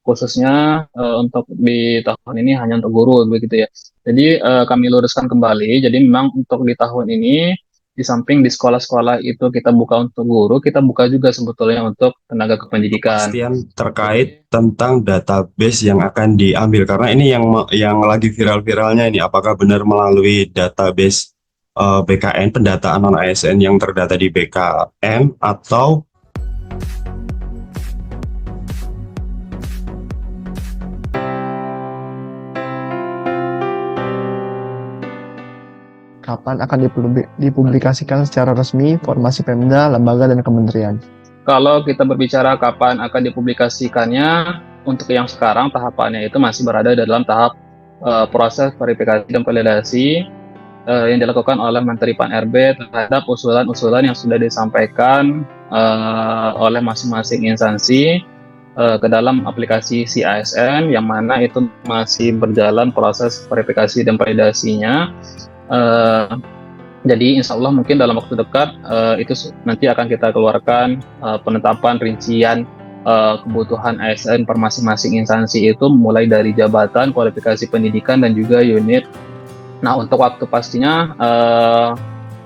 khususnya untuk di tahun ini hanya untuk guru begitu ya. Jadi kami luruskan kembali. Jadi memang untuk di tahun ini di samping di sekolah-sekolah itu kita buka untuk guru, kita buka juga sebetulnya untuk tenaga kependidikan. Kepastian terkait Jadi tentang database yang akan diambil karena ini yang lagi viral-viralnya ini apakah benar melalui database BKN pendataan non ASN yang terdata di BKN atau Kapan akan dipublikasikan secara resmi formasi Pemda, lembaga, dan kementerian? kalau kita berbicara kapan akan dipublikasikannya, untuk yang sekarang tahapannya itu masih berada dalam tahap proses verifikasi dan validasi yang dilakukan oleh Menteri Pan-RB terhadap usulan-usulan yang sudah disampaikan oleh masing-masing instansi ke dalam aplikasi CASN, yang mana itu masih berjalan proses verifikasi dan validasinya. Uh, jadi insya Allah mungkin dalam waktu dekat itu nanti akan kita keluarkan penetapan rincian kebutuhan ASN per masing-masing instansi itu mulai dari jabatan, kualifikasi pendidikan, dan juga unit. Nah untuk waktu pastinya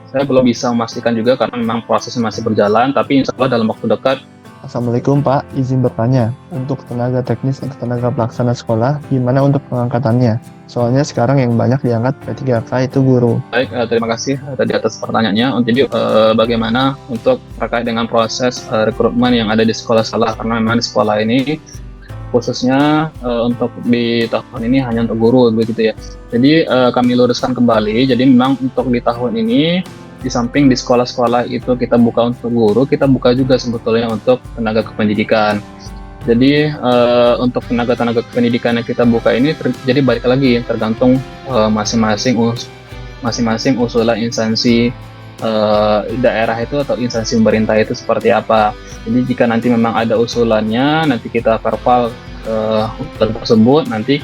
saya belum bisa memastikan juga karena memang prosesnya masih berjalan, tapi insya Allah dalam waktu dekat. Assalamualaikum Pak, izin bertanya. Untuk tenaga teknis atau tenaga pelaksana sekolah, gimana untuk pengangkatannya? Soalnya sekarang yang banyak diangkat P3K itu guru. Baik, terima kasih tadi atas pertanyaannya. Jadi bagaimana untuk terkait dengan proses rekrutmen yang ada di sekolah-sekolah, karena memang di sekolah ini khususnya untuk di tahun ini hanya untuk guru begitu ya. Jadi kami luruskan kembali. Jadi memang untuk di tahun ini di samping di sekolah-sekolah itu kita buka untuk guru, kita buka juga sebetulnya untuk tenaga kependidikan. Jadi untuk tenaga-tenaga kependidikan yang kita buka ini jadi balik lagi tergantung masing-masing usulan instansi daerah itu atau instansi pemerintah itu seperti apa. Jadi jika nanti memang ada usulannya, nanti kita verbal usulan tersebut, nanti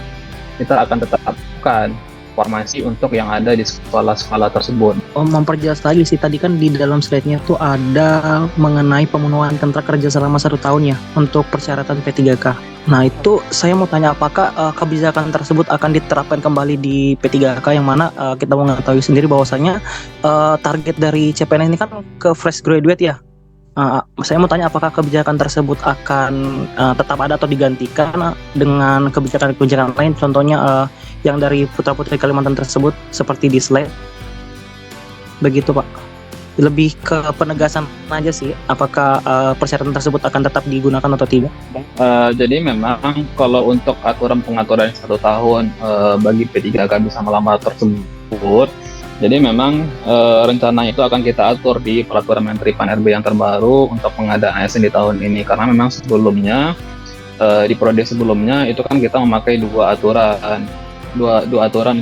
kita akan tetapkan formasi untuk yang ada di sekolah-sekolah tersebut. Memperjelas lagi sih, tadi kan di dalam slide-nya tuh ada mengenai pemenuhan kontrak kerja selama 1 tahun ya untuk persyaratan P3K. Nah itu saya mau tanya apakah kebijakan tersebut akan diterapkan kembali di P3K, yang mana kita mengetahui sendiri bahwasanya target dari CPNS ini kan ke fresh graduate ya. Saya mau tanya apakah kebijakan tersebut akan tetap ada atau digantikan dengan kebijakan-kebijakan lain, contohnya yang dari putra-putri Kalimantan tersebut seperti di slide. Begitu Pak. Lebih ke penegasan aja sih, apakah persyaratan tersebut akan tetap digunakan atau tidak? Jadi memang kalau untuk aturan pengaturan 1 tahun bagi P3K bisa melamar tersebut, jadi memang rencana itu akan kita atur di peraturan Menteri Pan-RB yang terbaru untuk pengadaan ASN di tahun ini, karena memang sebelumnya di periode sebelumnya itu kan kita memakai dua aturan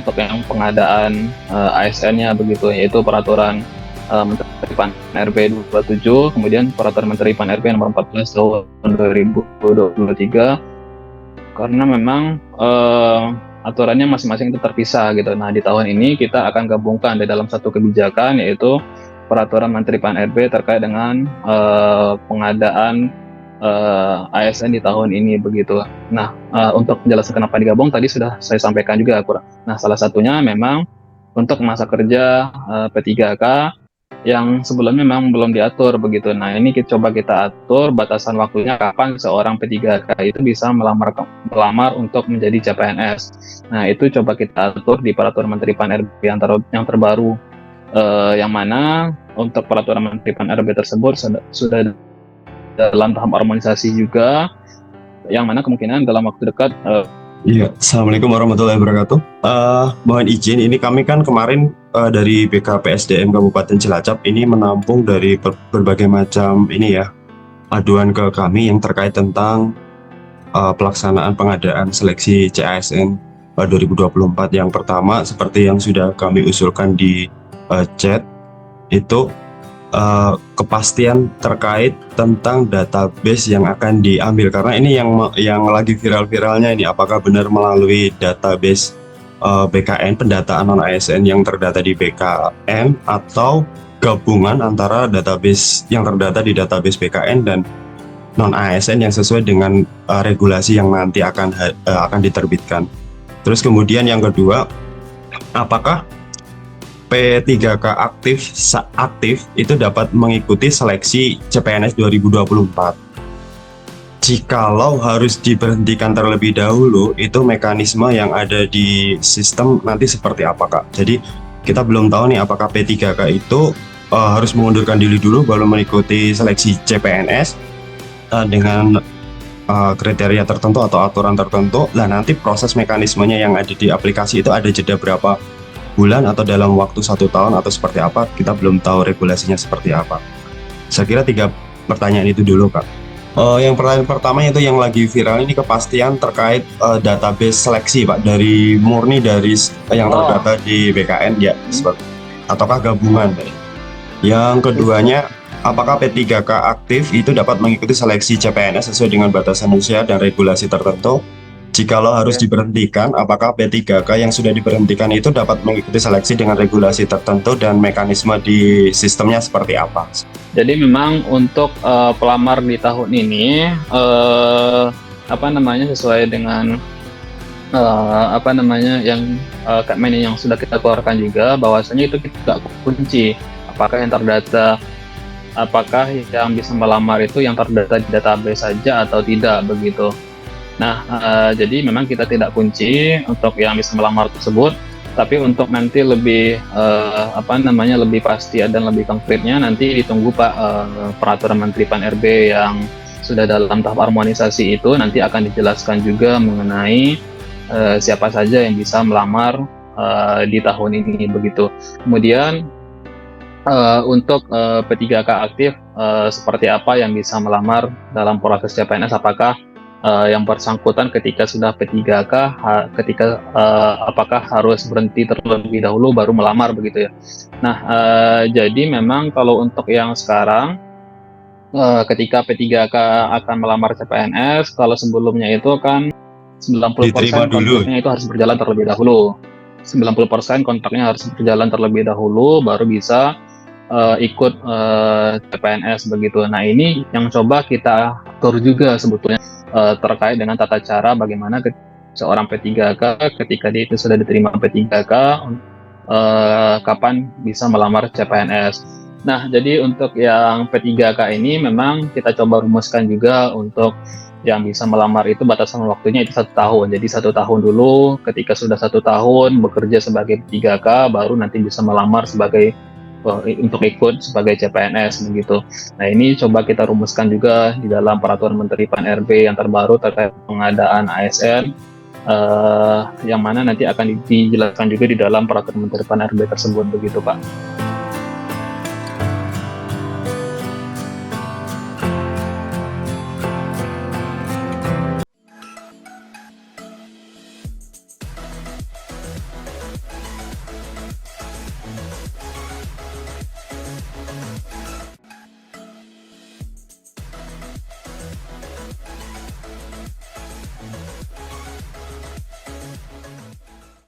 untuk yang pengadaan ASN-nya begitu, yaitu peraturan Menteri Pan-RB 27, kemudian peraturan Menteri Pan-RB nomor 14 tahun 2023, karena memang aturannya masing-masing itu terpisah gitu. Nah di tahun ini kita akan gabungkan di dalam satu kebijakan, yaitu peraturan Menteri Pan-RB terkait dengan pengadaan ASN di tahun ini begitu. Nah untuk menjelaskan kenapa digabung tadi sudah saya sampaikan juga kurang. Nah salah satunya memang untuk masa kerja P3K yang sebelumnya memang belum diatur begitu. Nah ini coba kita atur batasan waktunya kapan seorang P3K itu bisa melamar untuk menjadi CPNS. Nah itu coba kita atur di peraturan Menteri Pan-RB yang terbaru, yang mana untuk peraturan Menteri Pan-RB tersebut sudah dalam tahap harmonisasi juga, yang mana kemungkinan dalam waktu dekat. Iya, Assalamualaikum warahmatullahi wabarakatuh. Mohon izin, ini kami kan kemarin dari BKPSDM Kabupaten Cilacap ini menampung dari berbagai macam ini ya aduan ke kami yang terkait tentang pelaksanaan pengadaan seleksi CASN 2024. Yang pertama seperti yang sudah kami usulkan di chat itu kepastian terkait tentang database yang akan diambil, karena ini yang lagi viral-viralnya ini apakah benar melalui database BKN pendataan non ASN yang terdata di BKN atau gabungan antara database yang terdata di database BKN dan non ASN yang sesuai dengan regulasi yang nanti akan diterbitkan. Terus kemudian yang kedua, apakah P3K aktif itu dapat mengikuti seleksi CPNS 2024? Jikalau harus diberhentikan terlebih dahulu, itu mekanisme yang ada di sistem nanti seperti apa, Kak? Jadi kita belum tahu nih apakah P3K itu harus mengundurkan diri dulu baru mengikuti seleksi CPNS dengan kriteria tertentu atau aturan tertentu. Lah nanti proses mekanismenya yang ada di aplikasi itu ada jeda berapa bulan atau dalam waktu 1 tahun atau seperti apa, kita belum tahu regulasinya seperti apa. Saya kira 3 pertanyaan itu dulu, Kak. Yang pertanyaan pertama itu yang lagi viral ini kepastian terkait database seleksi, Pak, dari murni dari yang terdata di BKN ya, ataukah gabungan? Yang keduanya, apakah P3K aktif itu dapat mengikuti seleksi CPNS sesuai dengan batasan usia dan regulasi tertentu? Jikalau harus diberhentikan, apakah P3K yang sudah diberhentikan itu dapat mengikuti seleksi dengan regulasi tertentu dan mekanisme di sistemnya seperti apa? Jadi memang untuk pelamar di tahun ini sesuai dengan Kepmen yang sudah kita keluarkan juga, bahwasanya itu tidak kunci apakah yang terdata, apakah yang bisa melamar itu yang terdata di database saja atau tidak begitu. Nah, jadi memang kita tidak kunci untuk yang bisa melamar tersebut, tapi untuk nanti lebih lebih pasti dan lebih konkretnya nanti ditunggu Pak peraturan Menteri Pan-RB yang sudah dalam tahap harmonisasi itu nanti akan dijelaskan juga mengenai siapa saja yang bisa melamar di tahun ini begitu. Kemudian untuk P3K aktif seperti apa yang bisa melamar dalam proses CPNS, apakah yang bersangkutan ketika sudah P3K apakah harus berhenti terlebih dahulu baru melamar begitu ya. Nah, jadi memang kalau untuk yang sekarang ketika P3K akan melamar CPNS, kalau sebelumnya itu kan 90% kontraknya itu harus berjalan terlebih dahulu. 90% kontraknya harus berjalan terlebih dahulu baru bisa ikut CPNS begitu. Nah, ini yang coba kita atur juga sebetulnya terkait dengan tata cara bagaimana seorang P3K ketika dia itu sudah diterima P3K kapan bisa melamar CPNS. Nah, jadi untuk yang P3K ini memang kita coba rumuskan juga untuk yang bisa melamar itu batasan waktunya itu 1 tahun. Jadi 1 tahun dulu, ketika sudah 1 tahun bekerja sebagai P3K baru nanti bisa melamar sebagai untuk ikut sebagai CPNS begitu. Nah, ini coba kita rumuskan juga di dalam peraturan Menteri Pan-RB yang terbaru terkait pengadaan ASN yang mana nanti akan dijelaskan juga di dalam peraturan Menteri Pan-RB tersebut begitu, Pak.